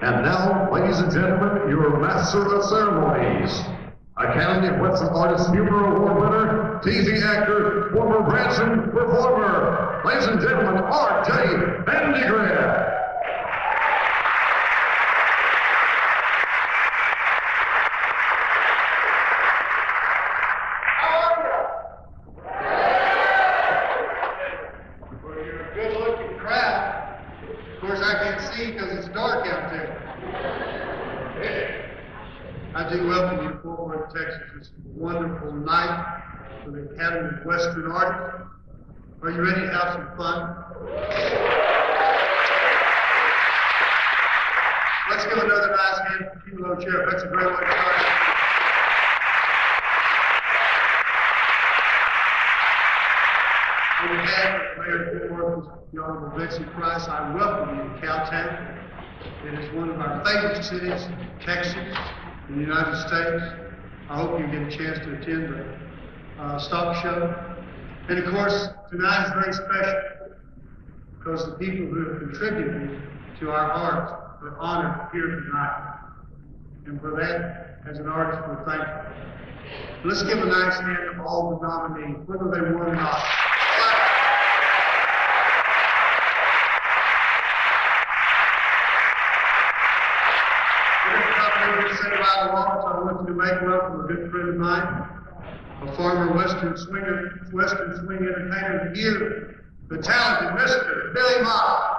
And now, ladies and gentlemen, your master of ceremonies, Academy of Western Artists Humor Award winner, TV actor, former Branson performer, ladies and gentlemen, R.J. Vandegrift. I do welcome you to Fort Worth, Texas. It's a wonderful night for the Academy of Western Arts. Are you ready to have some fun? Let's give another nice hand for Kilo Sheriff. That's a great way to start. On behalf of the Mayor of Fort Worth, the Honorable Betsy Price, I welcome you to Cowtown. It is one of our favorite cities in Texas, in the United States. I hope you get a chance to attend the stock show. And of course, tonight is very special because the people who have contributed to our arts are honored here tonight. And for that, as an artist, we're thankful. Let's give a nice hand to all the nominees, whether they won or not. I want to make welcome a good friend of mine, a former Western swing entertainer of the year, the talented Mr. Billy Mott.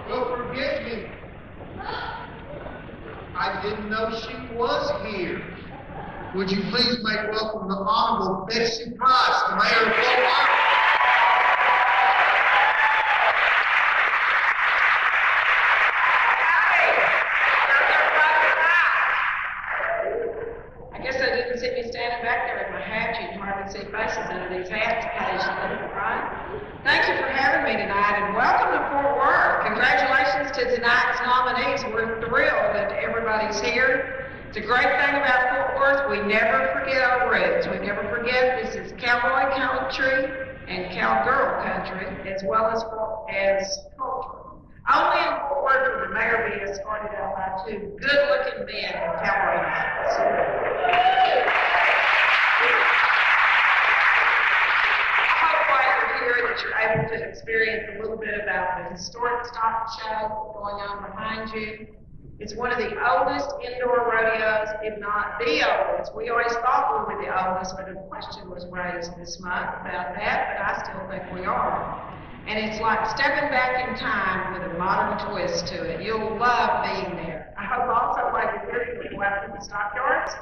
Well, forgive me. I didn't know she was here. Would you please make welcome the Honorable Betsy Price, the Mayor of Fort Worth? I guess I didn't see me standing back there with my hat. You can hardly see faces under these hats occasionally, right? Thank you for having me tonight, and welcome to Fort Worth. Congratulations to tonight's nominees. We're thrilled that everybody's here. It's a great thing about Fort Worth, we never forget our roots. We never forget this is cowboy country and cowgirl country, as well as culture. Only in Fort Worth would the mayor be escorted out by two good-looking men in cowboy hats. I hope while you're here that you're able to experience a little bit about the historic stock show going on behind you. It's one of the oldest indoor rodeos, if not the oldest. We always thought we were the oldest, but a question was raised this month about that, but I still think we are. And it's like stepping back in time with a modern twist to it. You'll love being there. I hope also while you're here, you'll go out to the stockyards,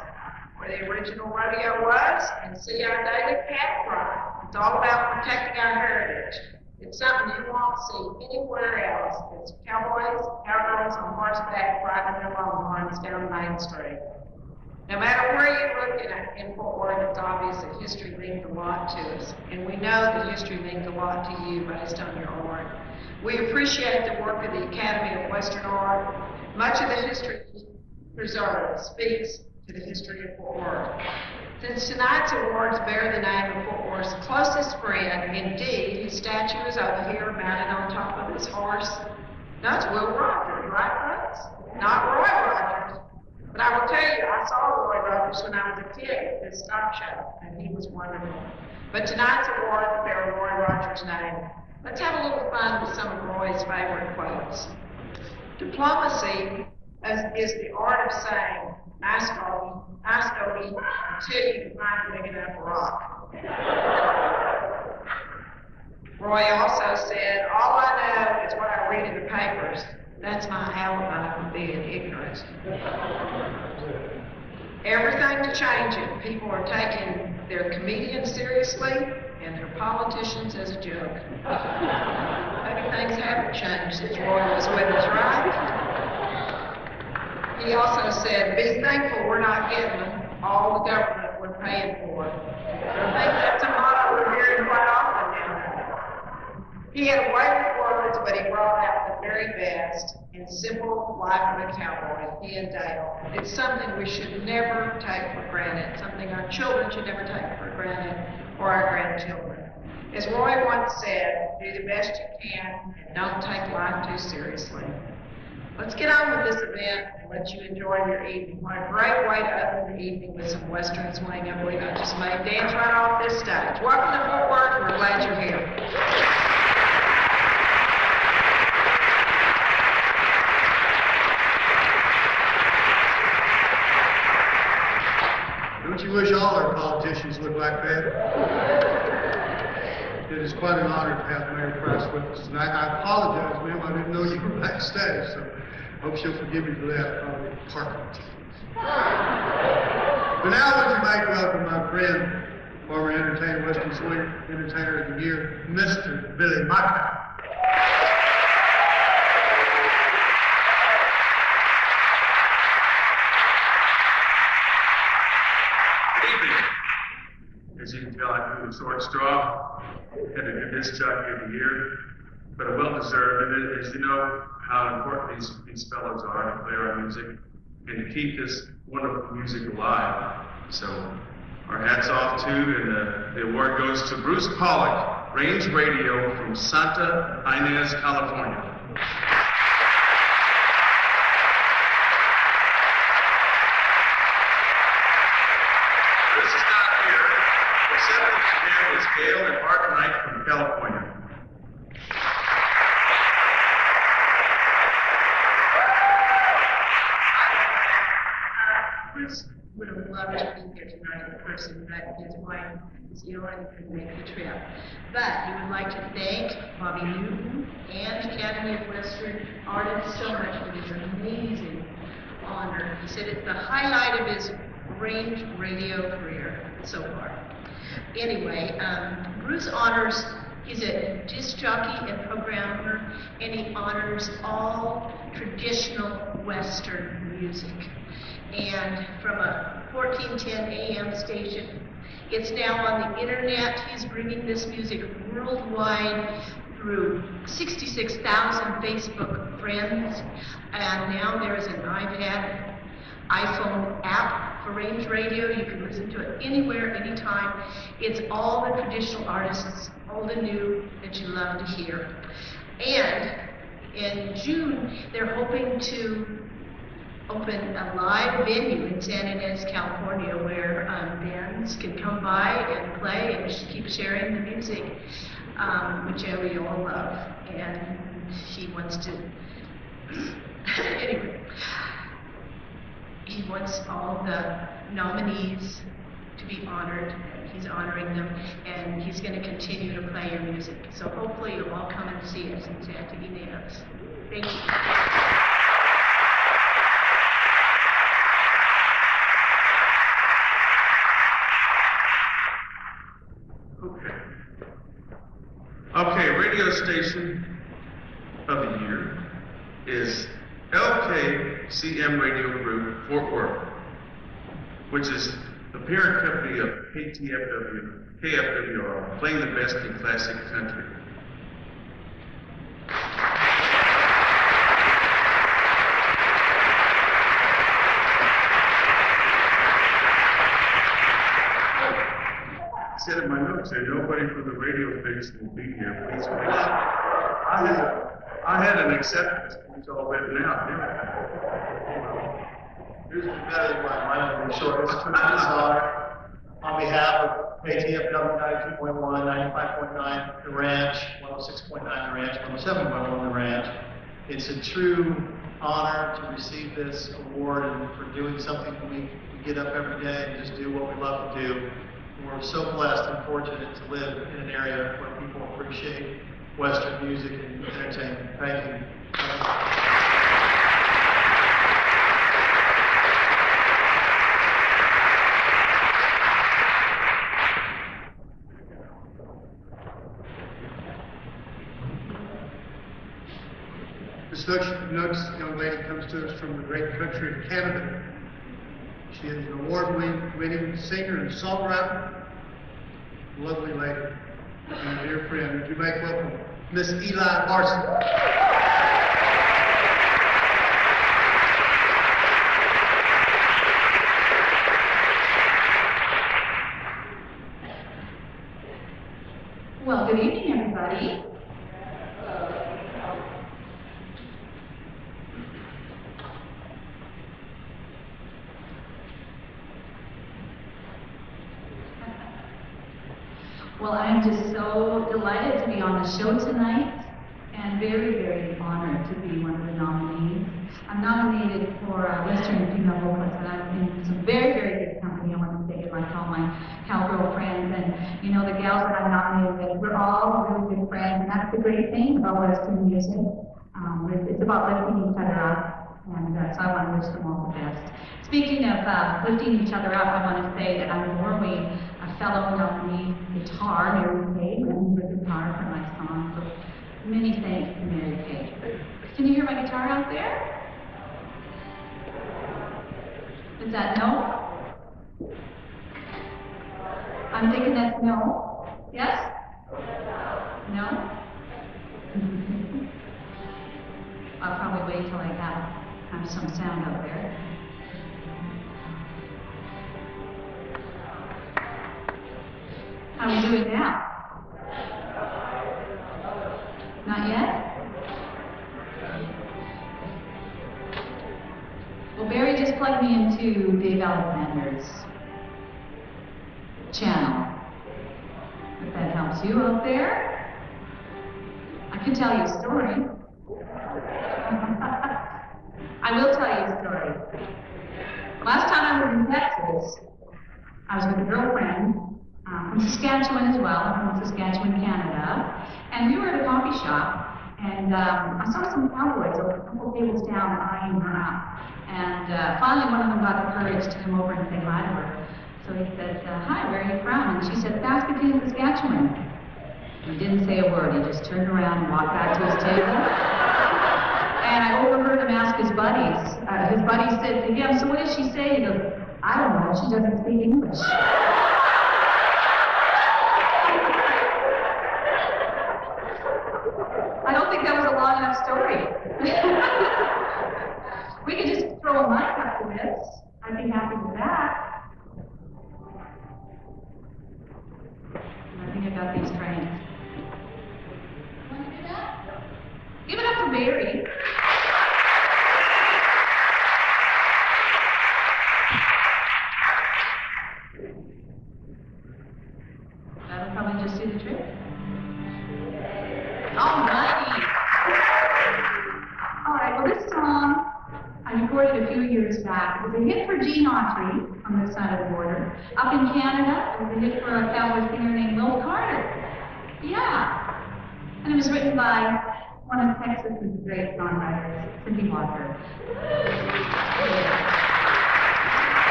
where the original rodeo was, and see our daily cat ride. It's all about protecting our heritage. It's something you won't see anywhere else. It's cowboys, cowgirls on horseback riding their longhorns down Main Street. No matter where you're looking at in Fort Worth, it's obvious that history means a lot to us. And we know that history means a lot to you based on your art. We appreciate the work of the Academy of Western Art. Much of the history preserved speaks to the history of Fort Worth. Since tonight's awards bear the name of Fort Worth's closest friend, indeed, his statue is over here mounted on top of his horse. No, it's Will Rogers, right, folks? Not Roy Rogers. But I will tell you, I saw Roy Rogers when I was a kid at this stock show, and he was wonderful. But tonight's awards bear Roy Rogers' name. Let's have a little fun with some of Roy's favorite quotes. Diplomacy is the art of saying, ask Obi until you can find a big enough rock. Roy also said, all I know is what I read in the papers. That's my alibi for being ignorant. Everything's changing. People are taking their comedians seriously and their politicians as a joke. Maybe things haven't changed since Roy was with us, right? He also said, be thankful we're not getting all the government we're paying for. I think that's a motto we're hearing quite often now. He had a way with words, but he brought out the very best, and and simple life of a cowboy, he and Dale. It's something we should never take for granted, something our children should never take for granted, or our grandchildren. As Roy once said, do the best you can and don't take life too seriously. Let's get on with this event and let you enjoy your evening. What a great way to open the evening with some Western swing. I believe I just made dance right off this stage. Welcome to Fort Worth. We're glad you're here. Don't you wish all our politicians looked like that? It is quite an honor to have Mayor Price with us tonight. I apologize, ma'am, I didn't know you were backstage, so I hope she'll forgive me for that. Probably parking tickets. But now would you make welcome my friend, former entertainer, Western Swing Entertainer of the Year, Mr. Billy Maka. As you can tell, I drew the short straw, had to do this jockey of the year, but a well-deserved. And as you know how important these fellows are to play our music and to keep this wonderful music alive. So our hats off to, and the award goes to Bruce Pollock, Range Radio from Santa Ynez, California. Gail and Art Knight from California. Bruce would have loved to be here tonight in person, but his wife is ill and couldn't make the trip. But he would like to thank Bobby Newton and Academy of Western Artists so much for this amazing honor. He said it's the highlight of his Range Radio career so far. Anyway, Bruce honors, he's a disc jockey and programmer, and he honors all traditional Western music. And from a 1410 AM station, it's now on the internet. He's bringing this music worldwide through 66,000 Facebook friends, and now there is an iPhone app for Range Radio. You can listen to it anywhere, anytime. It's all the traditional artists, old and new, that you love to hear. And in June, they're hoping to open a live venue in Santa Ynez, California, where bands can come by and play and keep sharing the music, which we all love. And he wants to, anyway. He wants all the nominees to be honored. He's honoring them, and he's going to continue to play your music. So hopefully you'll all come and see us in Santa Ynez. Thank you. Okay, radio station of the year is LKCM Radio Group, Fort Worth, which is the parent company of KFWR, playing the best in classic country. I said in my notes there, nobody from the radio station will be here. Please wait. I had an acceptance. It's all written out. Here's the better than my name is short. It's a tremendous honor on behalf of KTFW 92.1, 95.9 The Ranch, 106.9 The Ranch, 107.1 The Ranch. It's a true honor to receive this award and for doing something we get up every day and just do what we love to do. We're so blessed and fortunate to live in an area where people appreciate Western music and entertainment. Thank you. This next young lady comes to us from the great country of Canada. She is an award-winning singer and songwriter. Lovely lady. And a dear friend. Would you make welcome Miss Eli Larson? Well, I'm just so delighted to be on the show tonight and very, very honored to be one of the nominees. I'm nominated for Western Female Vocalist, and I'm in some very, very good company. I want to say it like all my cowgirl friends, and you know, the gals that I'm nominated with, we're all really good friends, and that's the great thing about Western music. It's about lifting each other up, and so I want to wish them all the best. Speaking of lifting each other up, I want to say that I'm Norway, a fellow nominee guitar, Mary Kay, lends her guitar for my song. So many thanks to Mary Kay. Can you hear my guitar out there? Is that no? I'm thinking that's no. Yes? No? I'll probably wait till I have some sound up there. How are we doing now? Not yet? Well, Barry just plugged me into Dave Alexander's channel. If that helps you out there. I can tell you a story. I will tell you a story. Last time I was in Texas, I was with a girlfriend from Saskatchewan as well, from Saskatchewan, Canada, and we were at a coffee shop, and I saw some cowboys over a couple tables down eyeing her up, and finally one of them got the courage to come over and say hi to her. So he said, hi, where are you from? And she said, Saskatoon, Saskatchewan. He didn't say a word, he just turned around and walked back to his table. And I overheard him ask his buddies. His buddy said to him, so what did she say? He goes, I don't know, she doesn't speak English. I don't think that was a long enough story. We could just throw a mic up to this. I'd be happy with that. I think I got these trained. Want to do that? Give it up for Barry. That'll probably just do the trick. Alrighty. Alright, well this song I recorded a few years back. It was a hit for Gene Autry on this side of the border. Up in Canada, it was a hit for a cowboy singer named Will Carter. Yeah. And it was written by one of Texas's great songwriters, Cindy Walker.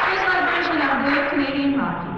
Here's my version of Blue Canadian Rocky.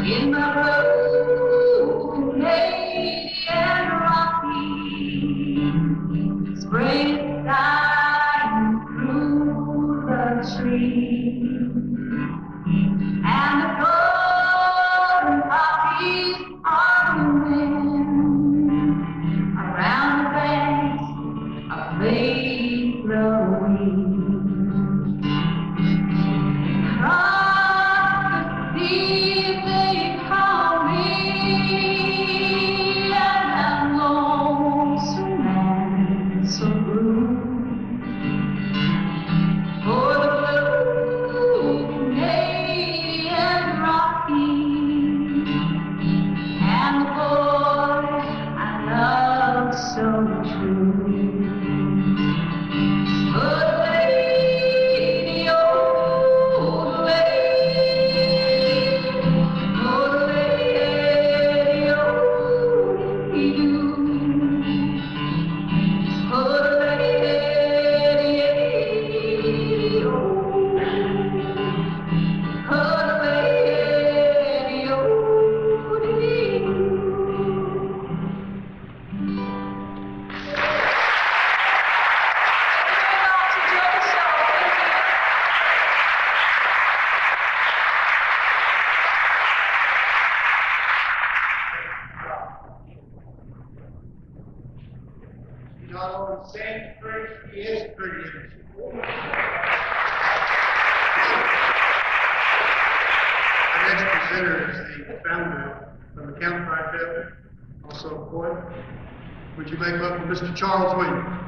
In my blue Canadian Our next presenter is the founder of the Count Quartet, also a poet. Would you make up for Mr. Charles Williams?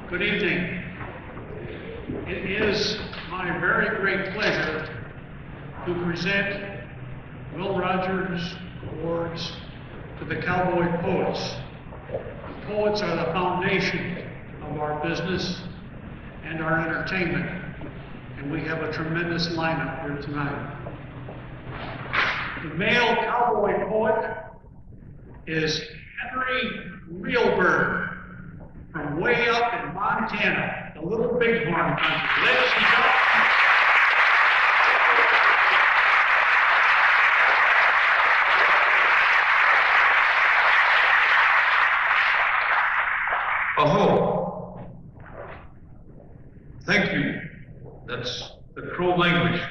Good evening. It is my very great pleasure to present Will Rogers Awards to the Cowboy Poets. Poets are the foundation of our business and our entertainment, and we have a tremendous lineup here tonight. The male cowboy poet is Henry Reelberg from way up in Montana, the Little Bighorn country. Ladies and gentlemen, Aho. Thank you. That's the Crow language. I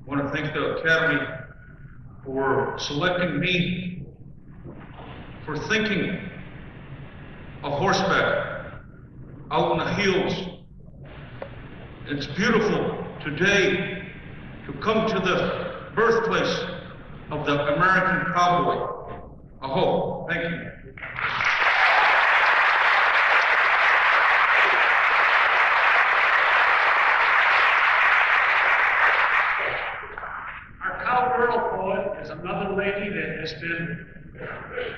want to thank the Academy for selecting me, for thinking of horseback out in the hills. It's beautiful today to come to the birthplace of the American cowboy. Aho. Thank you. Another lady that has been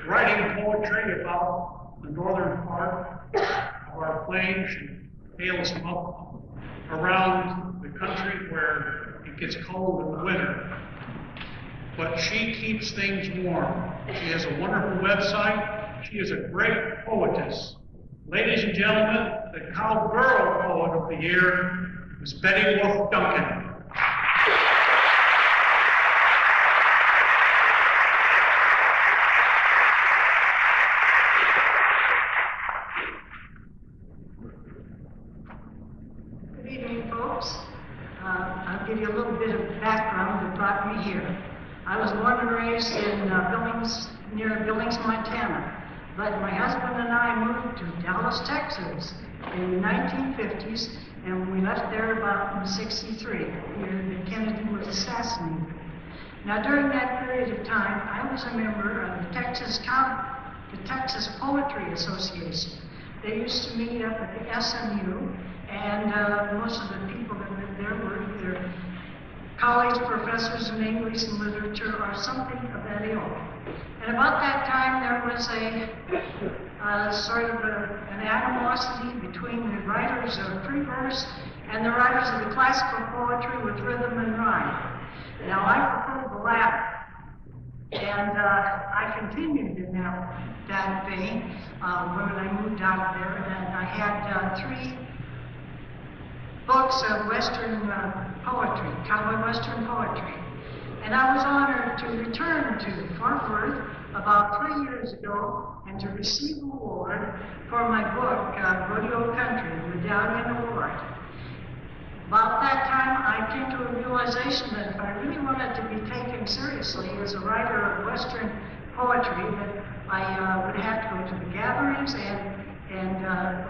writing poetry about the northern part of our plains. She hails them up around the country where it gets cold in the winter. But she keeps things warm. She has a wonderful website. She is a great poetess. Ladies and gentlemen, the Cowgirl Poet of the Year is Betty Wolf Duncan. I'll give you a little bit of background that brought me here. I was born and raised in near Billings, Montana. But my husband and I moved to Dallas, Texas in the 1950s, and we left there about in 63, the year that Kennedy was assassinated. Now, during that period of time, I was a member of the Texas Poetry Association. They used to meet up at the SMU, and most of the people that lived there were either college professors in English and literature or something of that ilk. And about that time, there was an animosity between the writers of free verse and the writers of the classical poetry with rhythm and rhyme. Now, I prefer the latter. And I continued in that vein when I moved out there, and I had 3 books of Western poetry, cowboy Western poetry. And I was honored to return to Fort Worth about 3 years ago and to receive an award for my book, Rodeo Country, the Medallion Award. About that time, I came to a realization that if I really wanted to be taken seriously as a writer of Western poetry, that I would have to go to the gatherings and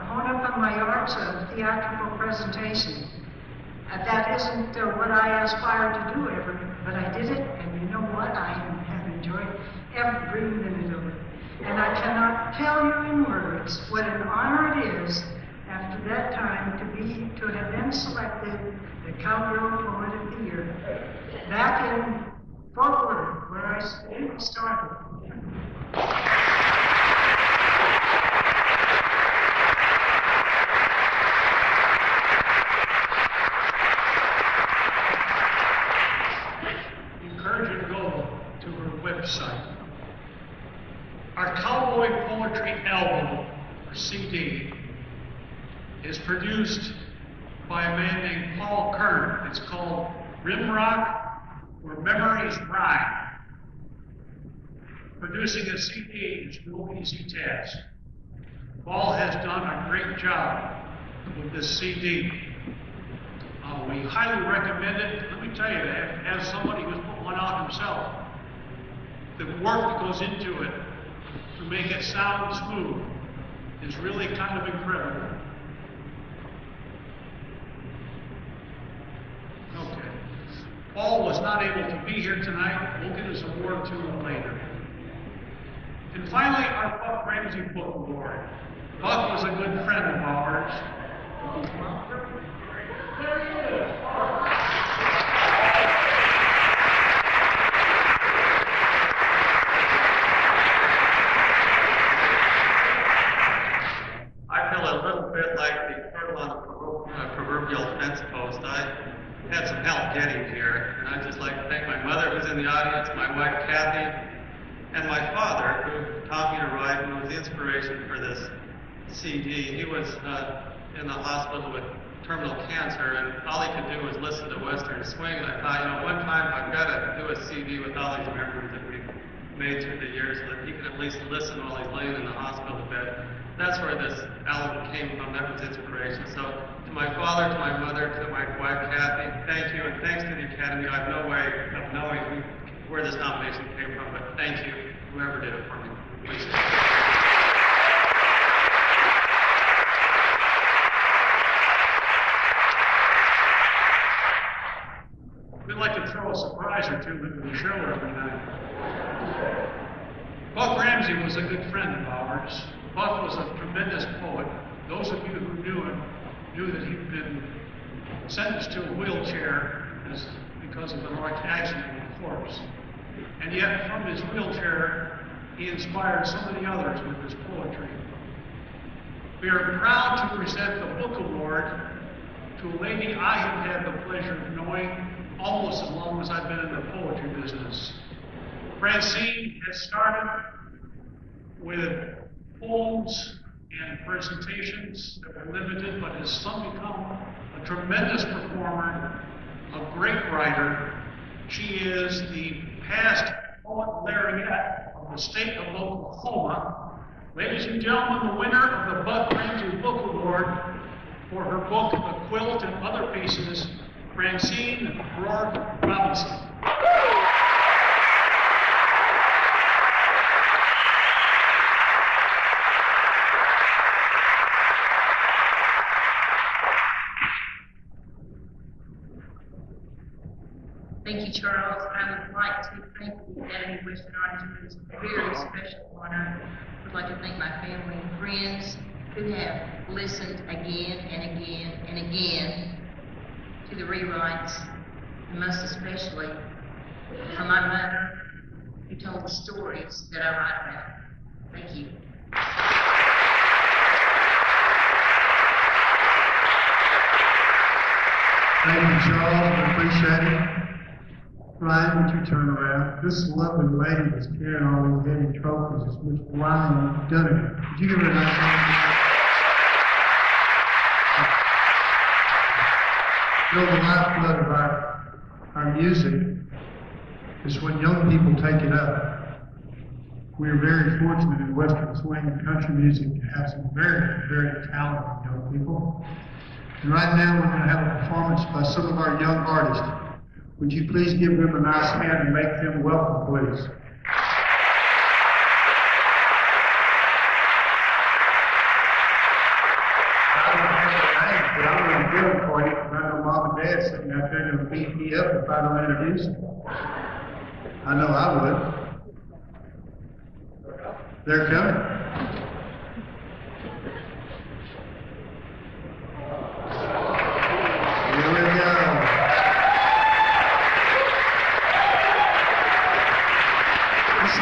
hone up on my arts of theatrical presentation. That isn't what I aspire to do ever, but I did it, and you know what? I have enjoyed every minute of it. And I cannot tell you in words what an honor it is after that time to have been selected the Cowgirl Poet of the Year back in Fort Worth, where I started. Encourage you to go to her website. Our Cowboy Poetry album, or CD, is produced by a man named Paul Kern. It's called Rimrock, Where Memories Rhyme. Producing a CD is no easy task. Paul has done a great job with this CD. We highly recommend it. Let me tell you, as somebody who's put one out himself, the work that goes into it to make it sound smooth is really kind of incredible. Okay. Paul was not able to be here tonight. We'll get his award to him later. And finally, our Buck Ramsey Book Award. Buck was a good friend of ours. There he is. I feel a little bit like the turtle on the proverbial fence post. I had some help getting here, and I'd just like to thank my mother who's in the audience, my wife Kathy, and my father who taught me to write and was the inspiration for this CD. He was in the hospital with terminal cancer, and all he could do was listen to Western Swing, and I thought, you know, one time I've got to do a CD with all these memories that we've made through the years so that he could at least listen while he's laying in the hospital bed. That's where this album came from. That was inspiration. So to my father, to my mother, to my wife Kathy, thank you, and thanks to the Academy. I have no way of knowing where this nomination came from, but thank you, whoever did it for me. Appreciate it. We'd like to throw a surprise or two into the show every night. Buck Ramsey was a good friend of ours. Buck was a tremendous poet. Those of you who knew him knew that he'd been sentenced to a wheelchair because of an accident with a corpse. And yet, from his wheelchair, he inspired so many others with his poetry. We are proud to present the Book Award to a lady I have had the pleasure of knowing almost as long as I've been in the poetry business. Francine has started with poems and presentations that were limited, but has soon become a tremendous performer, a great writer. She is the past poet laureate of the state of Oklahoma. Ladies and gentlemen, the winner of the Buck Ramsey Book Award for her book, A Quilt and Other Pieces, Francine Rourke Robinson. Thank you, Charles. I would like to thank the Academy of Western Arts for this very special honor. I would like to thank my family and friends who have listened again and again and again to the rewrites, and most especially for my mother, who told the stories that I write about. Thank you. Thank you, Charles. We appreciate it. Ryan, would you turn around? This lovely lady that's carrying all these heavy trophies is Miss Ryan Dunnigan. Could you give her a nice hand? You know, the lifeblood of our music is when young people take it up. We are very fortunate in Western Swing and country music to have some very, very talented young people. And right now we're going to have a performance by some of our young artists. Would you please give them a nice hand and make them welcome, please? I'm going to do it for you because I know Mom and Dad sitting out there going to beat me up if I don't introduce them. I know I would. They're coming. Here we go.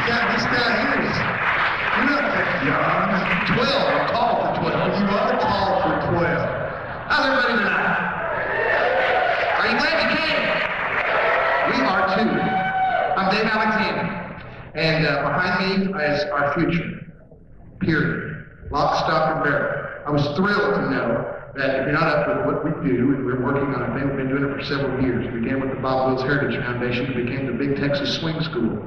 This guy here is, you're not that young. 12, I'm tall for 12. You are tall for 12. How's everybody tonight? Are you glad you came? We are too. I'm Dave Alexander. And behind me is our future. Period. Lock, stock, and barrel. I was thrilled to know that if you're not up with what we do, and we're working on a thing, we've been doing it for several years. We began with the Bob Wills Heritage Foundation, and became the Big Texas Swing School.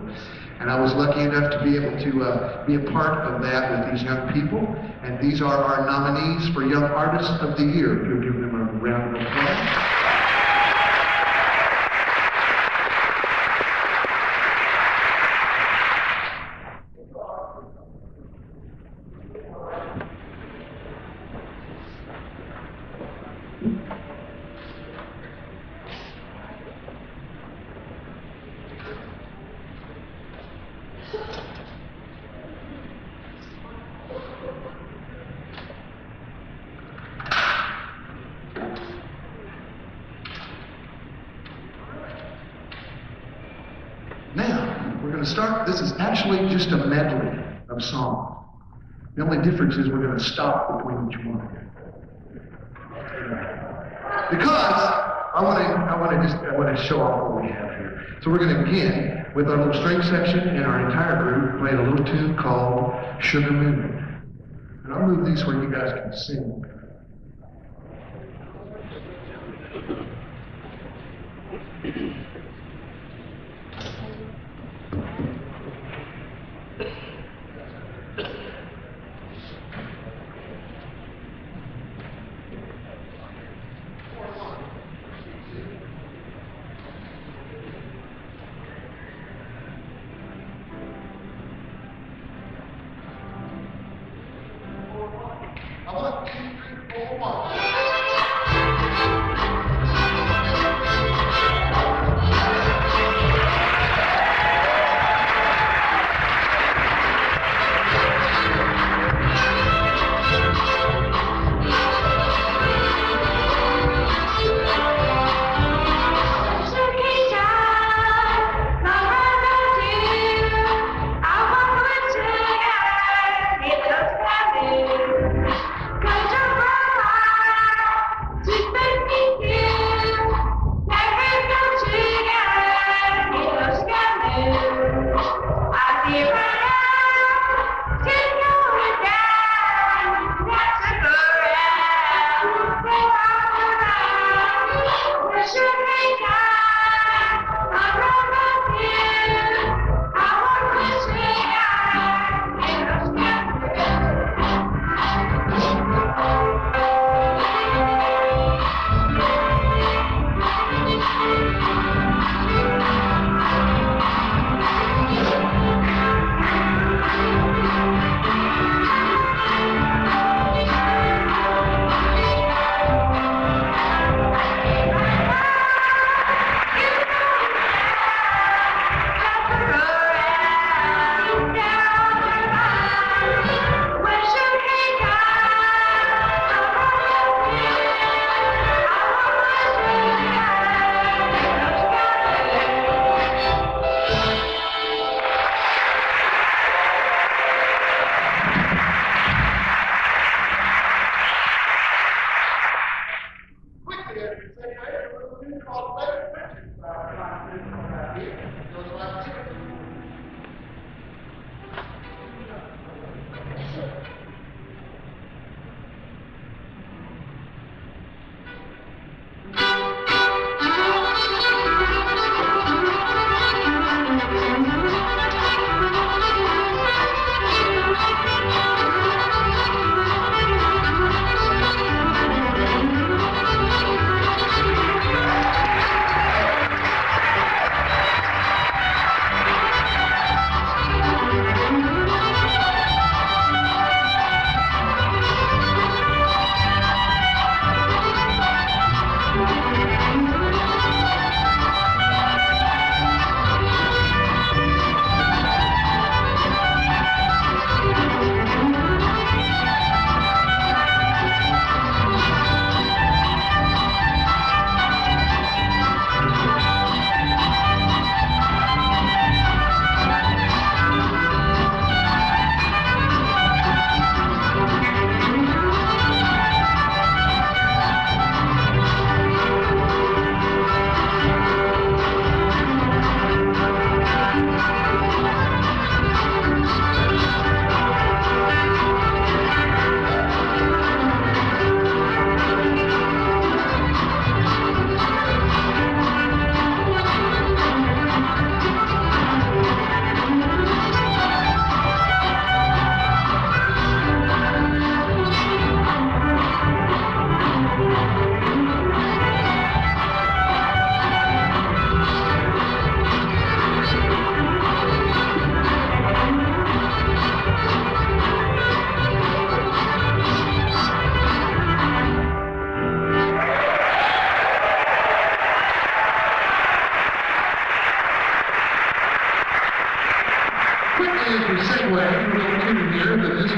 And I was lucky enough to be able to be a part of that with these young people. And these are our nominees for Young Artists of the Year. If you'll give them a round of applause. Now, we're going to start. This is actually just a medley of songs. The only difference is we're going to stop between each one. Because I want to show off what we have here. So we're going to begin with our little string section and our entire group playing a little tune called Sugar Moon. And I'll move these where you guys can sing.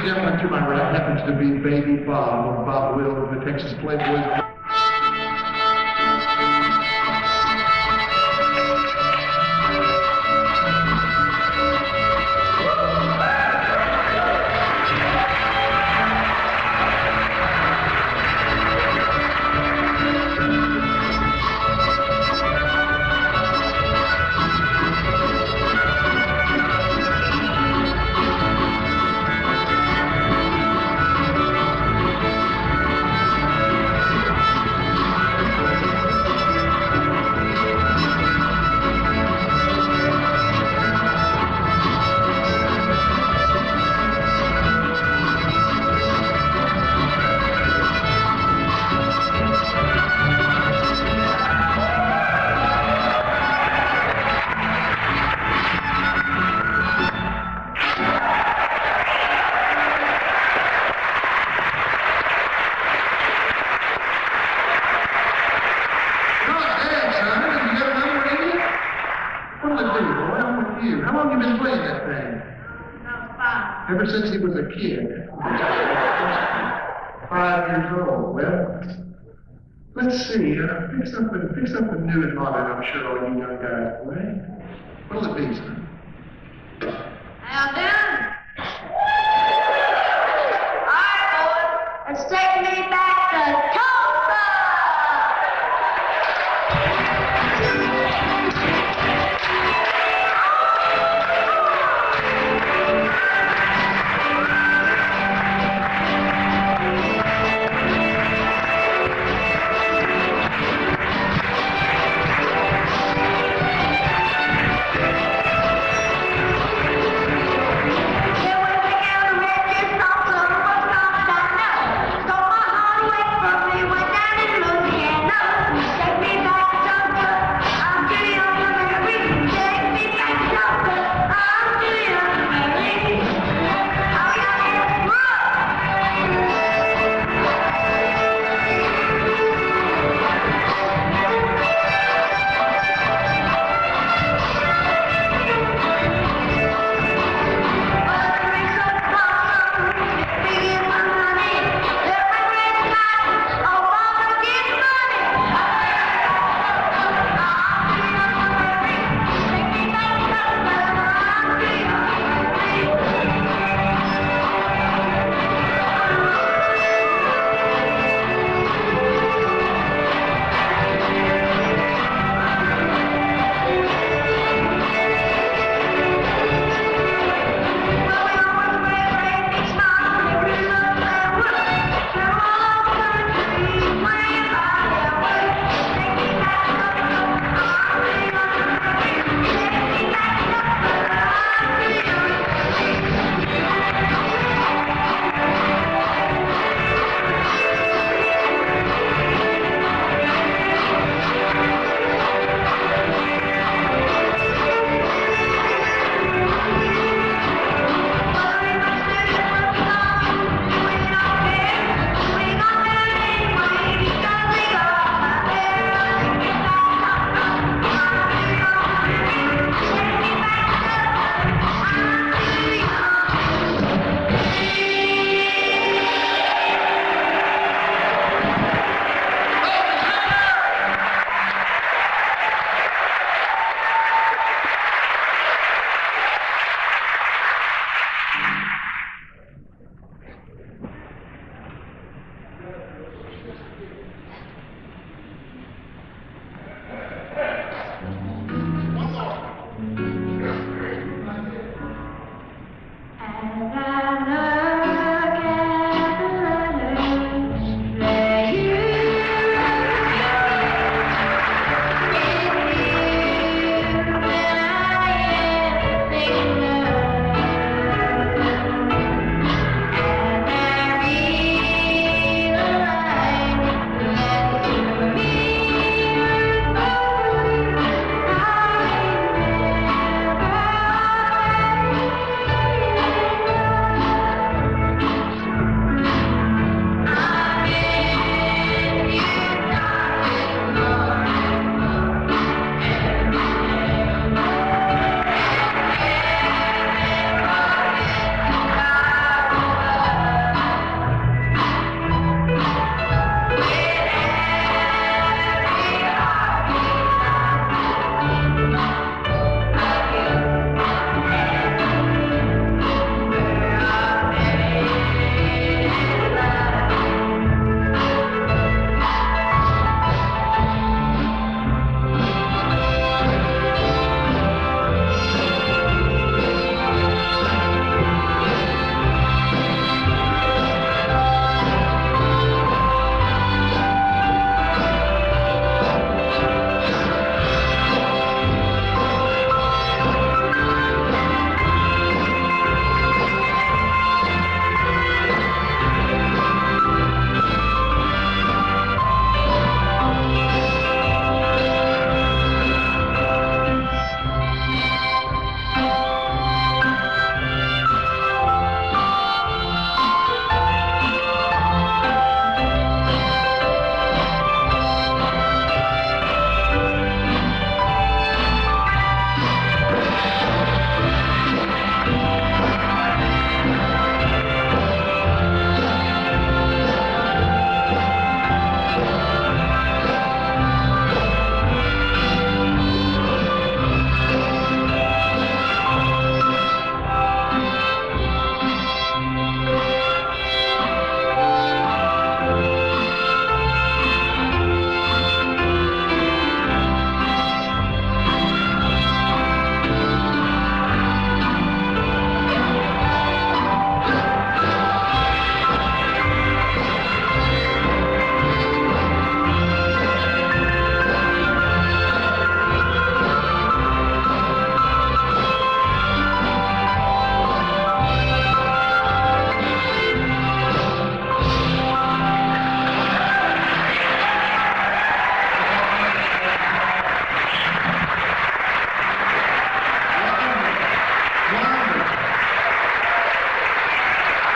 gentleman to my right happens to be Baby Bob, or Bob Will of the Texas Playboys. boy. I'm with you. How long have you been playing that thing? About 5. Ever since he was a kid. 5 years old. Well, let's see. Pick something new and modern. I'm sure all you young guys play. What'll it be, son? Now then. All right, boys. Let's take me back to Tulsa.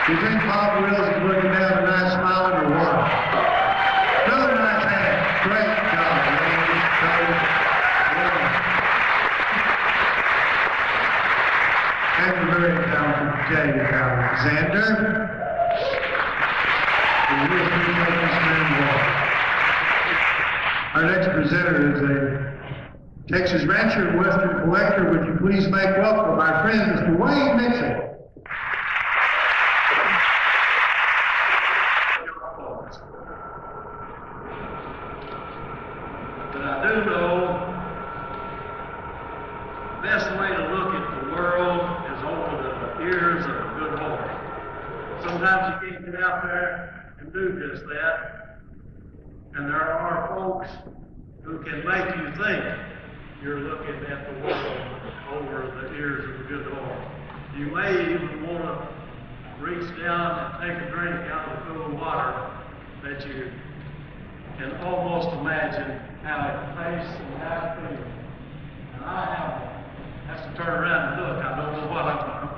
You think Bob Wills is looking down tonight smiling or what? Another nice hand. Great job, ladies, fellas. And the very talented Jay Alexander. Our next presenter is a Texas rancher and Western collector. Would you please make welcome our friend, Mr. Wayne Mitchell. But I do know the best way to look at the world is over the ears of a good horse. Sometimes you can't get out there and do just that. And there are folks who can make you think you're looking at the world over the ears of a good horse. You may even want to reach down and take a drink out of the cool water that you can almost imagine how it tastes and how it feels. And I have to turn around and look. I don't know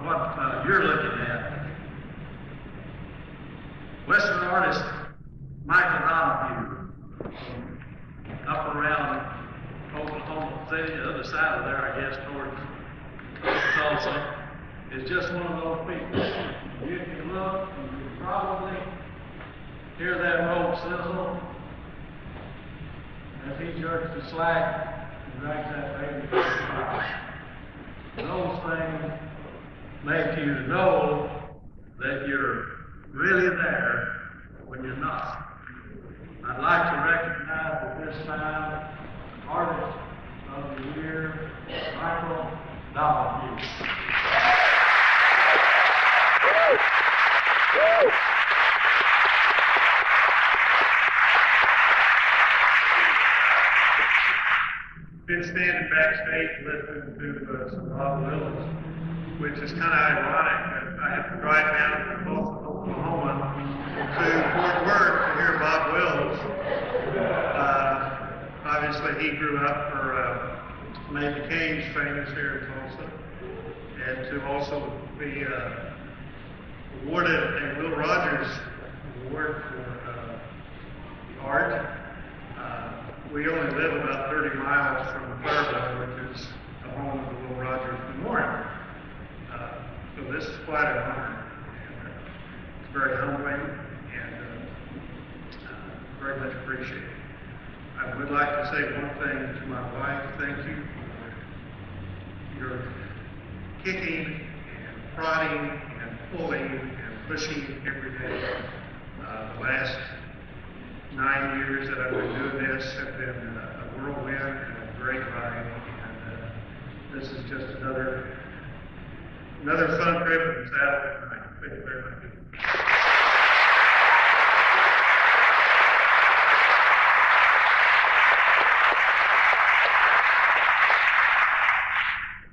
what you're looking at. Western artist Michael Donahue, up around Oklahoma City, the other side of there, I guess, towards Tulsa, is just one of those people. You can look and you can probably hear that rope sizzle as he jerks the slack and drags that baby to the fire. Those things make you know that you're really there when you're not. I'd like to recognize at this time Artist of the Year, Michael Donahue. Been standing backstage listening to some Bob Wills, which is kind of ironic that I have to drive down from both Oklahoma to Fort Worth to hear Bob Wills. Obviously, he grew up for made the Canes famous here in Tulsa, and to also be awarded a Will Rogers Award for the art. We only live about 30 miles from Fairville, which is the home of the Will Rogers Memorial. So this is quite an honor. And, it's very humbling and very much appreciated. I would like to say one thing to my wife. Thank you for your kicking and prodding and pulling and pushing every day. The last 9 years that I've been doing this have been a whirlwind and a great ride. And this is just another fun trip in the saddle tonight. Thank you very much.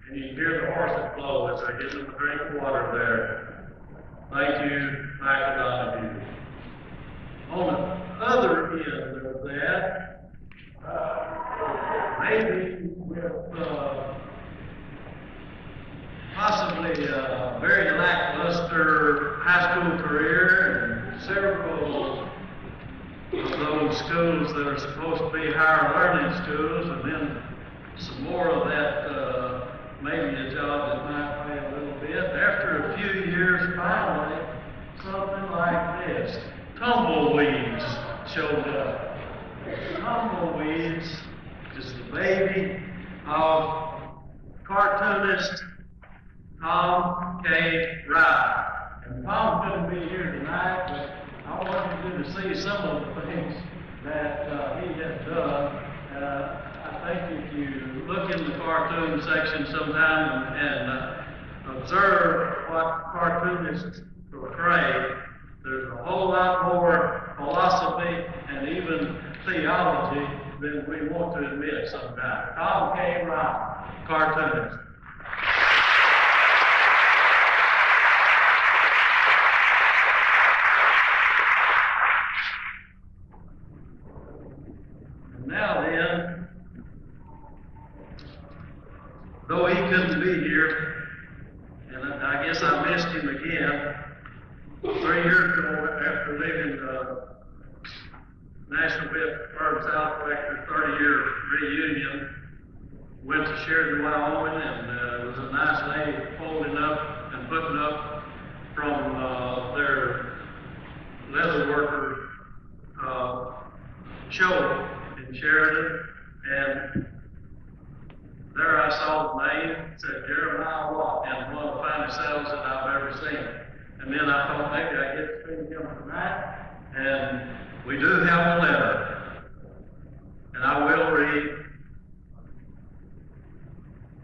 And you can hear the horses blow as I get them a drink of water there. Thank you, Michael Donahue. On the other end of that, maybe with possibly a very lackluster high school career and several of those schools that are supposed to be higher learning schools, and then some more of that, maybe a job that might pay a little bit. After a few years, finally, something like this. Tumbleweeds showed up. Tumbleweeds is the baby of cartoonist Tom K. Rye. And Tom couldn't be here tonight, but I wanted you to see some of the things that he has done. I think if you look in the cartoon section sometime and observe what cartoonists portray, there's a whole lot more philosophy and even theology than we want to admit sometimes. Tom K. Rye, cartoonist. And now then, though he couldn't be here, and I guess I missed him again, 3 years ago, after leaving the National Bird South after 30-year reunion, went to Sheridan, Wyoming, and it was a nice lady folding up and putting up from their leather worker show in Sheridan, and there I saw the name, it said Jeremiah Watt, and one of the finest saddles that I've ever seen. And then I thought maybe I get to see him tonight, and we do have a letter, and I will read.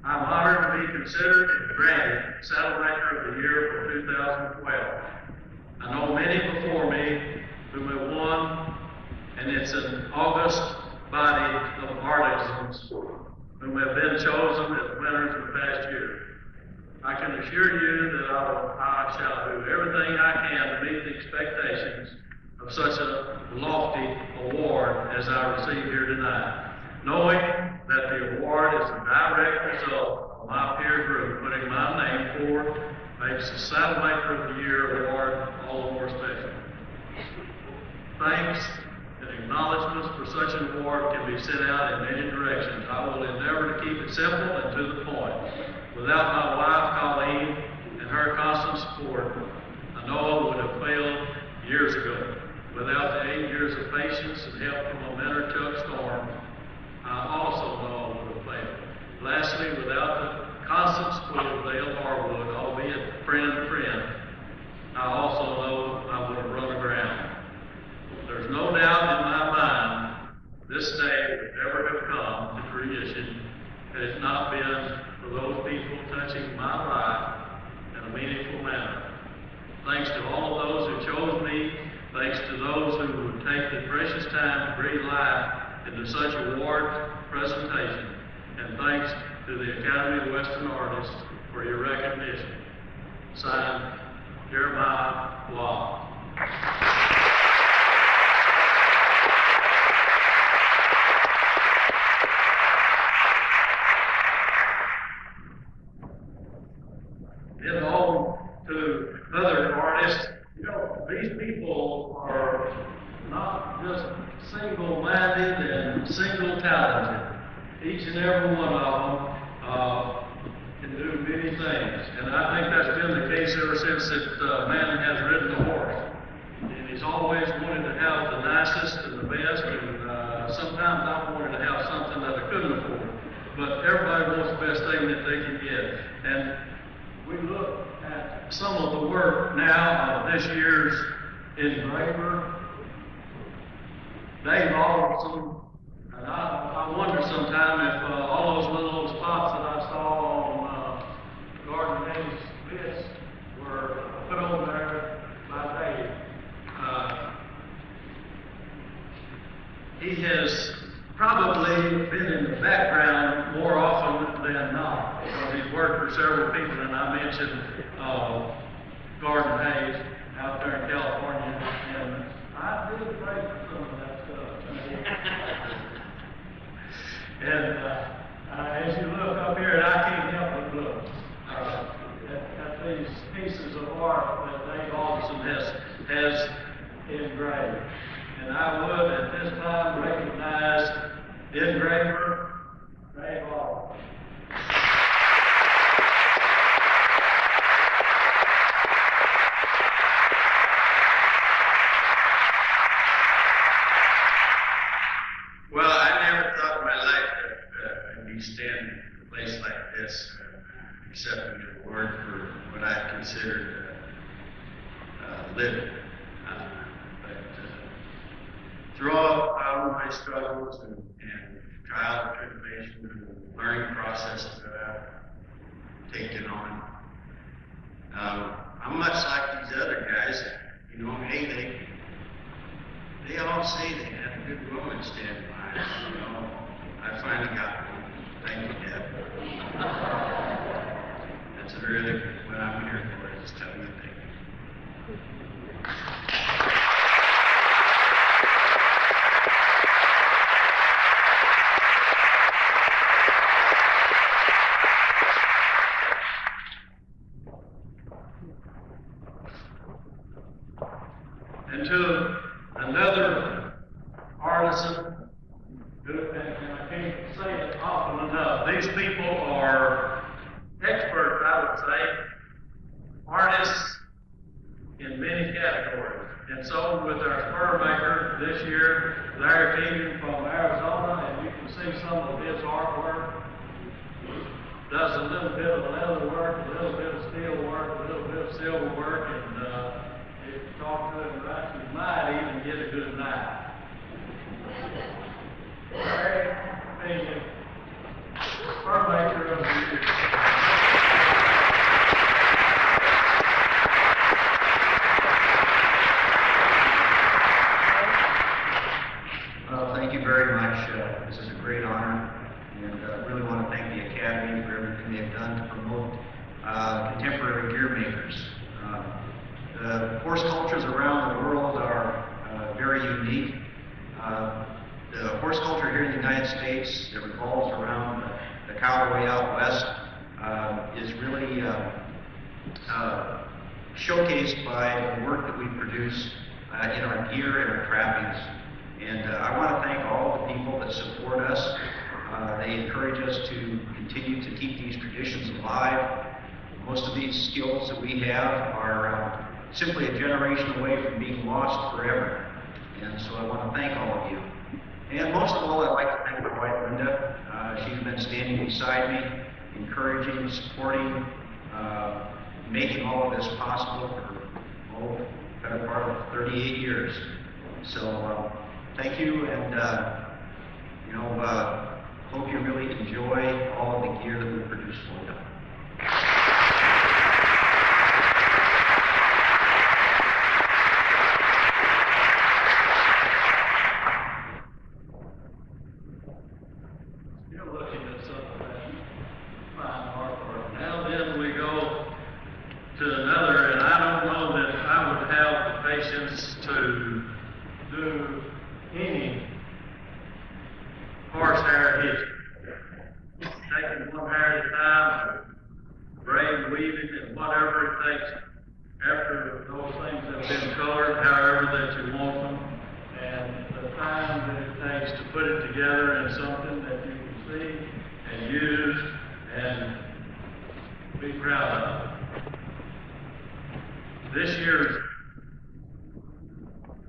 I'm honored to be considered and granted Saddlemaker of the Year for 2012. I know many before me whom have won, and it's an august body of artisans whom have been chosen as winners of the past year. I can assure you that I shall do everything I can to meet the expectations of such a lofty award as I receive here tonight, knowing that the award is a direct result of my peer group putting my name forward makes the Saddlemaker of the Year award all the more special. Thanks and acknowledgments for such an award can be sent out in many directions. I will endeavor to keep it simple and to the point. Without my wife, Colleen, and her constant support, I know I would have failed years ago. Without the 8 years of patience and help from a mentor, Chuck Storm, I also know I would have failed. Lastly, without the constant support of Dale Harwood, albeit friend to friend, I also know I would have run aground. There's no doubt in my mind this day would never have come to fruition had it not been for those people touching my life in a meaningful manner. Thanks to all of those who chose me, thanks to those who would take the precious time to breathe life into such award presentation, and thanks to the Academy of Western Artists for your recognition. Signed, Jeremiah Watt. Then on to other artists. You know, these people are not just single-minded and single-talented. Each and every one of them can do many things. And I think that's been the case ever since that man has ridden a horse. And he's always wanted to have the nicest and the best, and sometimes I wanted to have something that I couldn't afford. But everybody wants the best thing that they can get. And we look at some of the work now of this year's engraver, Dave Alderson, and I wonder sometime if all those little spots that I saw on Garden Days list were put on there by Dave. He has probably been in the background more often than not, because he's worked for several people, and I mentioned Garden Hayes out there in California, and I did pray for some of that stuff. And as you look up here, and I can't help but look at these pieces of art that Dave Alderson has engraved. And I would at this time recognize the engraver, Dave Alderson. Well, I never thought in my life that I'd be standing in a place like this, accepting an award for what I considered living. Through all of my struggles and trial and tribulation and learning processes that I've taken on, I'm much like these other guys. You know, hey, they all say they had a good woman stand by us. You know, I finally got one. Thank you, Deb. That's really what I'm here for, is telling you thank you. say, artists in many categories. And so with our spur maker this year, Larry Keegan from Arizona, and you can see some of his artwork. Does a little bit of leather work, a little bit of steel work, a little bit of silver work, and if you talk to him right, you might even get a good night. Larry Keegan, spur maker of the year. Thank you very much. This is a great honor, and really want to thank the Academy for everything they've done to promote contemporary gear makers. The horse cultures around the world are very unique. The horse culture here in the United States that revolves around the cowboy out west is really showcased by the work that we produce in our gear and our trappings. And I want to thank all the people that support us. They encourage us to continue to keep these traditions alive. Most of these skills that we have are simply a generation away from being lost forever. And so I want to thank all of you. And most of all, I'd like to thank my wife, Linda. She's been standing beside me, encouraging, supporting, making all of this possible for the better part of 38 years. So thank you, and hope you really enjoy all of the gear that we produce for you. Still looking at some of that fine artwork. Now then we go to another, and I don't know that I would have the patience to do any horsehair hitching. Taking one hair at a time, braid weaving, and whatever it takes after those things have been colored, however that you want them, and the time that it takes to put it together in something that you can see and use and be proud of. This year's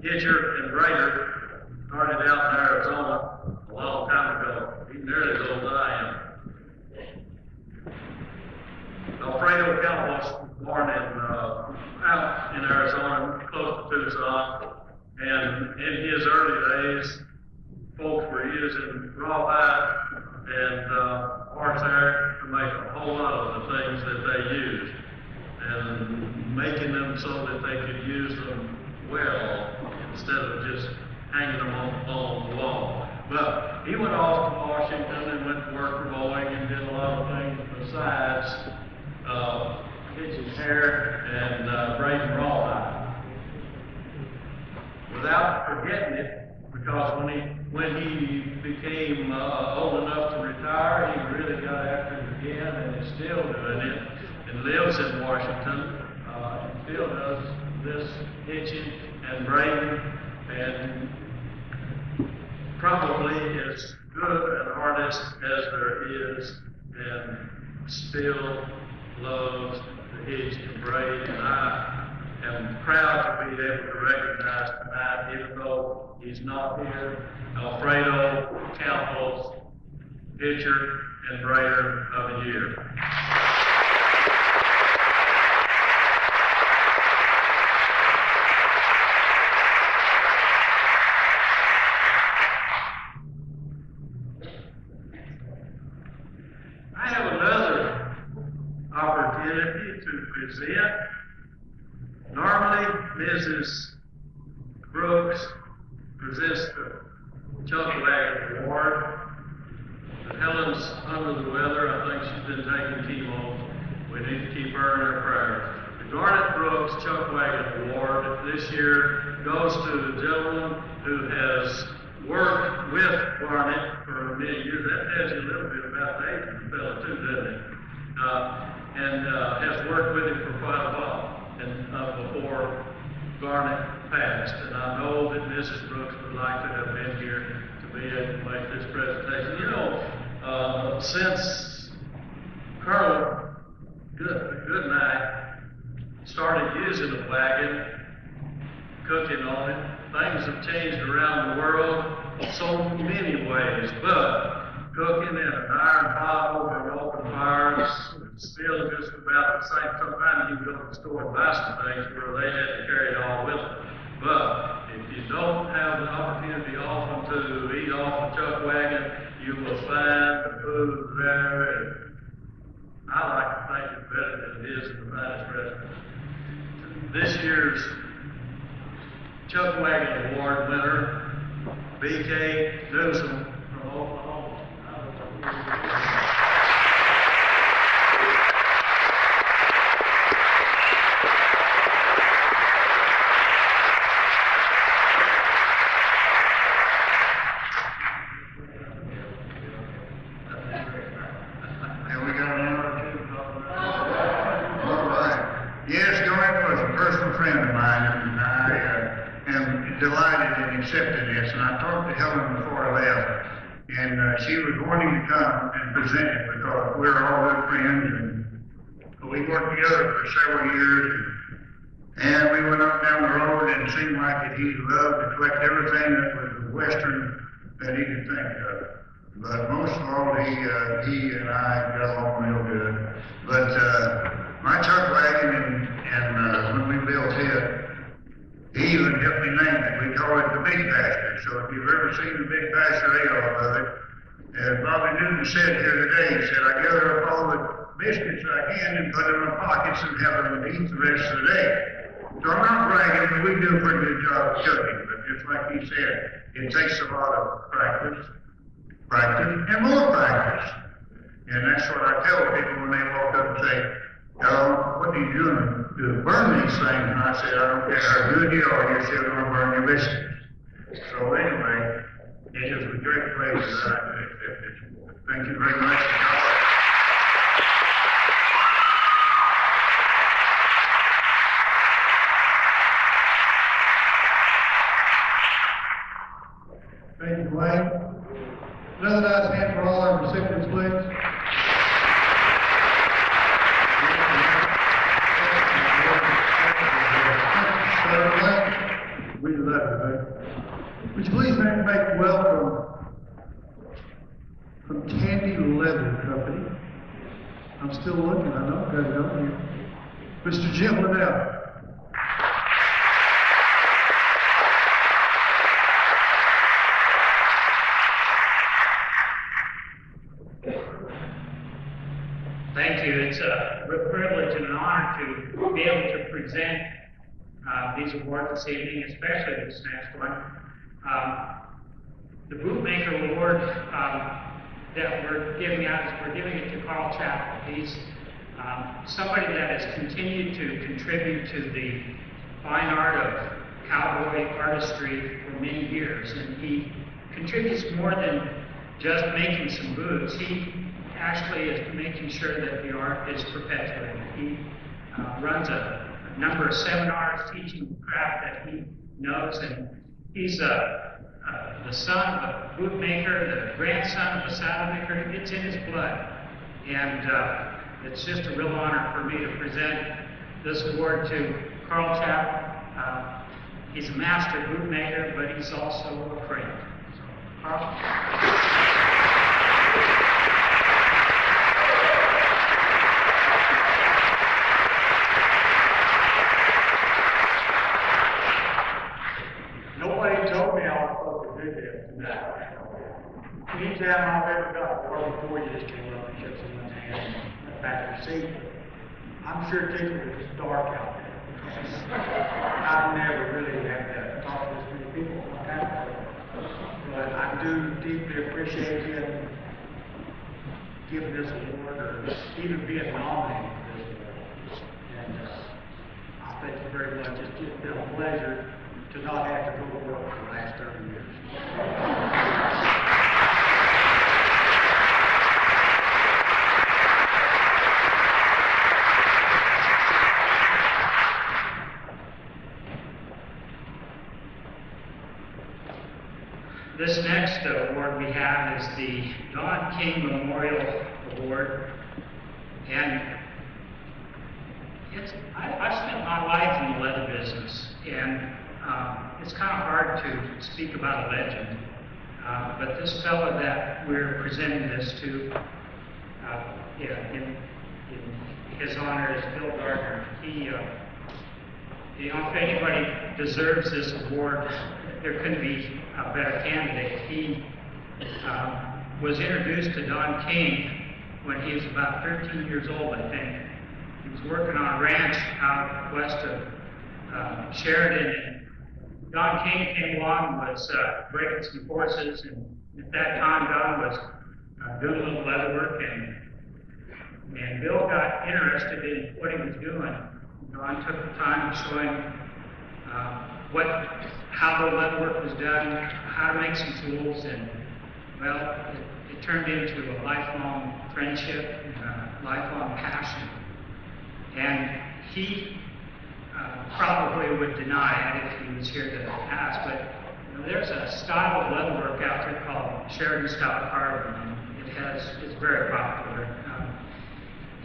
hitcher and braider started out in Arizona a long time ago. He's nearly as old as I am. Alfredo Campos was born out in Arizona, close to Tucson, and in his early days, folks were using rawhide and horsehair to make a whole lot of the things that they used, and making them so that they could use them well instead of just hanging them on the wall. But he went off to Washington and went to work for Boeing and did a lot of things besides hitching hair and braiding rawhide. Without forgetting it, because when he became old enough to retire, he really got after it again, and is still doing it, and lives in Washington, and still does this hitching and braiding, and probably as good an artist as there is, and still loves to hitch and braid, and I am proud to be able to recognize tonight, even though he's not here, Alfredo Campos, hitcher and braider of the year. I have another opportunity to present. Normally, Mrs. Brooks presents the Chuck Wagon Award. But Helen's under the weather. I think she's been taking chemo. We need to keep her in our prayers. The Garnet Brooks Chuck Wagon Award this year goes to the gentleman who has worked with Garnet for many years. That tells you a little bit about the age of the fellow too, doesn't it? And has worked with him for quite a while, and before Garnet passed. And I know that Mrs. Brooks would like to have been here to be able to make this presentation. You know, since Carla, good started using a wagon, cooking on it. Things have changed around the world so many ways, but cooking in an iron pot over an open fire is still just about the same. Sometimes you can go to the store and buy some things where they had to carry it all with them. But if you don't have the opportunity often to eat off a chuck wagon, you will find the food there. And I like to think it's better than it is in the finest restaurant. This year's Chuck Wagon Award winner, B.K. Newsom from Oklahoma. And we got another two. All right. Yes, Joanne was a personal friend of mine, and I am delighted and accepted this. And I talked to Helen before I left, and she was wanting to come and present it because we're all good friends, and we worked together for several years. And we went up down the road, and it seemed like that he loved to collect everything that was Western that he could think of. But most of all, he and I got along real good. But my chuck wagon, and when we built it, he even helped me name it. We call it the Big Pasture. So if you've ever seen the Big Pasture layout of it, as Bobby Newton said here today, he said, I gather up all the biscuits I can and put them in my pockets and have them to eat the rest of the day. So I'm not bragging, but we do a pretty good job of cooking. But just like he said, it takes a lot of practice, and more practice. And that's what I tell people when they walk up and say, what are you doing to burn these things? And I said, I don't care how good you are, you're still going to burn your biscuits. So anyway, it is with great pleasure that I accept it. Thank you very much. Thank you, Dwayne. Another nice hand for all our recipients, please. We love it. Would you please make welcome from Candy Leather Company. I'm still looking, I know, got it on here. Mr. Jim Liddell. Thank you. It's a real privilege and an honor to be able to present these awards this evening, especially this next one. The Bootmaker Award that we're giving out is we're giving it to Carl Chappell. He's somebody that has continued to contribute to the fine art of cowboy artistry for many years, and he contributes more than just making some boots. He actually is making sure that the art is perpetuated. He runs a number of seminars teaching the craft that he knows, and he's the son of a bootmaker, the grandson of a saddle maker. It's in his blood, and it's just a real honor for me to present this award to Carl Chappell. He's a master bootmaker, but he's also a friend. So, Carl. Nobody told me I was supposed to do this tonight. Anytime I've ever got more than 4 years came up and shook someone's hand in the back of the seat, I'm sure tickled it was dark out there. I've never really had to talk to this many people like that. But I do deeply appreciate him giving this award or even being nominated for this award. And I thank you very much. It's just been a pleasure to not have to go to work for the last 30 years. This next award we have is the Don King Memorial Award, and I've spent my life in the leather business, and it's kind of hard to speak about a legend. But this fellow that we're presenting this to, in his honor is Bill Gardner. He, if anybody deserves this award, there couldn't be a better candidate. He was introduced to Don King when he was about 13 years old, I think. He was working on a ranch out west of Sheridan, and Don King came along and was breaking some horses, and at that time Don was doing a little leather work, and Bill got interested in what he was doing. Don took the time to show him how the leather work was done, how to make some tools, and well, it turned into a lifelong friendship and a lifelong passion. And he probably would deny it if he was here to ask, but there's a style of leather work out there called Sheridan style carving, and it's very popular.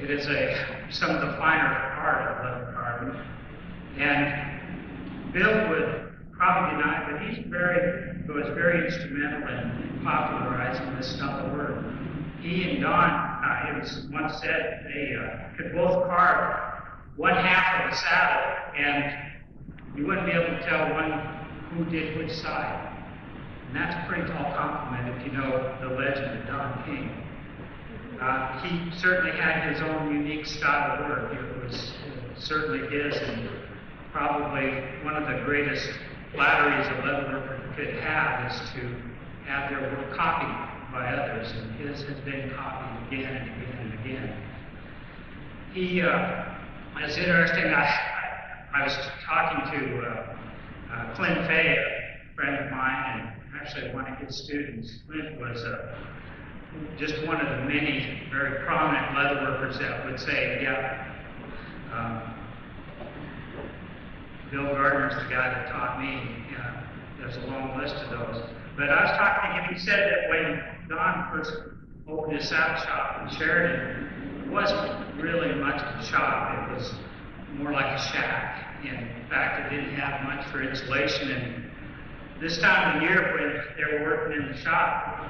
It is some of the finer art of leather carving, and Bill would probably deny it, but was very instrumental in popularizing this style of work. He and Don, it was once said, they could both carve one half of the saddle, and you wouldn't be able to tell who did which side. And that's a pretty tall compliment if you know the legend of Don King. He certainly had his own unique style of work. It was certainly his, and probably one of the greatest flatteries a leather worker could have is to have their work copied by others, and his has been copied again and again and again. It's interesting, I was talking to Clint Fay, a friend of mine, and actually one of his students. Clint was just one of the many very prominent leather workers that would say, yeah, Bill Gardner's the guy that taught me. There's a long list of those. But I was talking to him, he said that when Don first opened his saddle shop in Sheridan, it wasn't really much of a shop. It was more like a shack. In fact, it didn't have much for insulation. And this time of the year when they were working in the shop,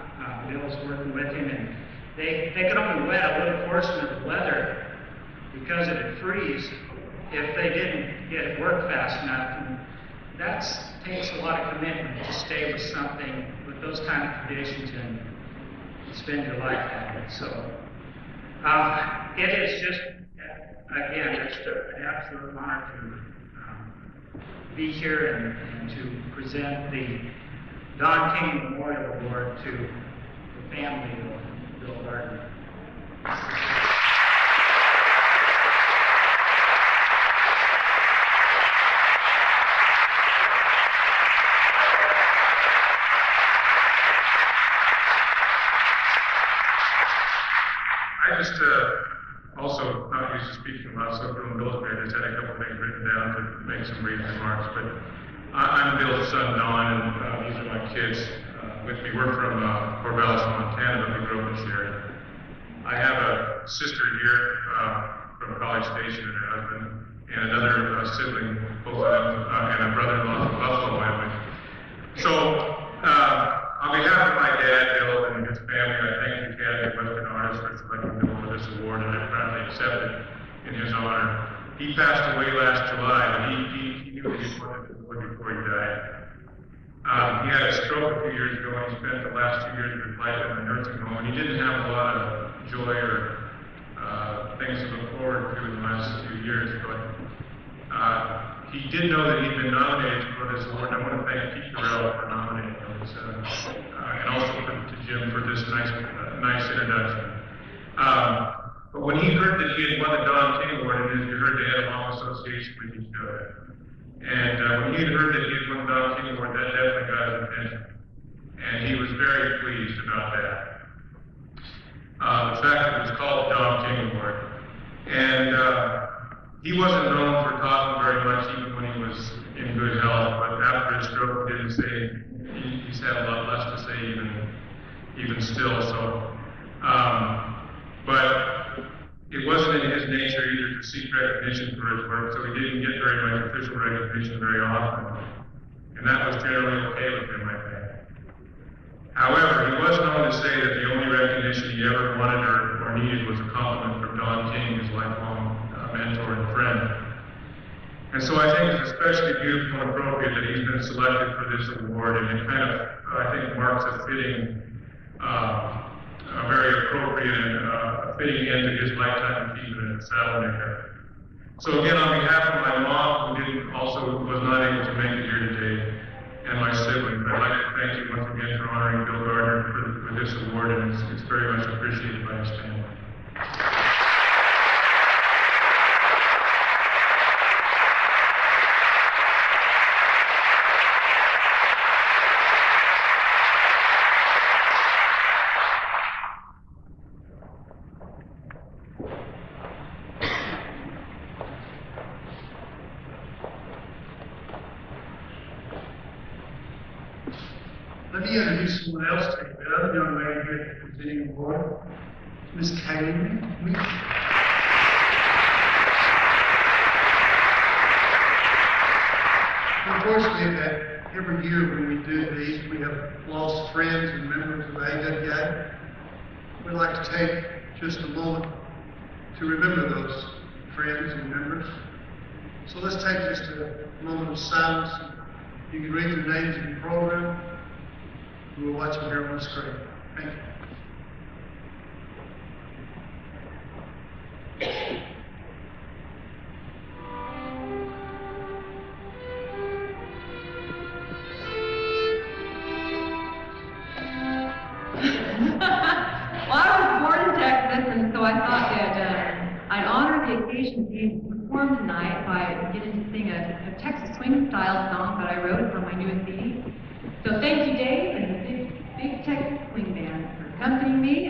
Bill was working with him, and they could only wet a little portion of the leather because it would freeze if they didn't get it worked fast enough. And that takes a lot of commitment to stay with something with those kind of conditions and spend your life at it. So it is just, again, just an absolute honor to be here and to present the Don King Memorial Award to the family of Bill Gardner. I just also, not used to speaking a lot, so doing Bill's grade, I just had a couple things written down to make some brief remarks. But I'm Bill's son, Don, and these are my kids with me. We're from Corvallis, Montana, but we grew up in Sheridan. I have a sister here from College Station and her husband, and another sibling, both of them, and a brother-in-law from Buffalo, Wyoming. So, on behalf of my dad, Bill, and his family, I thank the Academy of Western Artists for selecting Bill for this award, and I proudly accept it in his honor. He passed away last July, but he knew what he wanted to do before he died. He had a stroke a few years ago, and he spent the last 2 years of his life in a nursing home, and he didn't have a lot of joy or things to look forward to in the last few years, but he did know that he'd been nominated for this award, and I want to thank Pete Carell for nominating him, and also to Jim for this nice introduction. But when he heard that he had won the Don King Award, and as you heard, they had a long association with each other. And when he had heard that he had won the Don King Award, that definitely got his attention. And he was very pleased about that. The fact that it was called the Don King Award. And he wasn't known for talking very much, even when he was in good health. But after his stroke, he's had a lot less to say, even still. So, but it wasn't in his nature either to seek recognition for his work, so he didn't get very much official recognition very often. And that was generally okay with him, I think. However, he was known to say that the only recognition he ever wanted or needed was a compliment from Don King, his lifelong mentor and friend. And so I think it's especially beautiful and appropriate that he's been selected for this award, and it kind of, I think, marks a fitting, a very appropriate and fitting end to his lifetime achievement at Saddlemaker. So again, on behalf of my mom, who was not able to make it here today, and my siblings, I'd like to thank you once again for honoring Bill Gardner for this award, and it's very much appreciated by his family. Let me introduce someone else to you. The other young lady here presenting the award, Miss Kaylee. Unfortunately, that every year when we do these, we have lost friends and members of AWA. We'd like to take just a moment to remember those friends and members. So let's take just a moment of silence. You can read their names in the program. We'll watch them here on the screen. Thank you. Well, I was born in Texas, and so I thought that I'd honor the occasion being performed tonight by getting to sing a Texas swing style song that I wrote for my newest CD. So thank you, Dave, and the Big Texas Swing Band for accompanying me.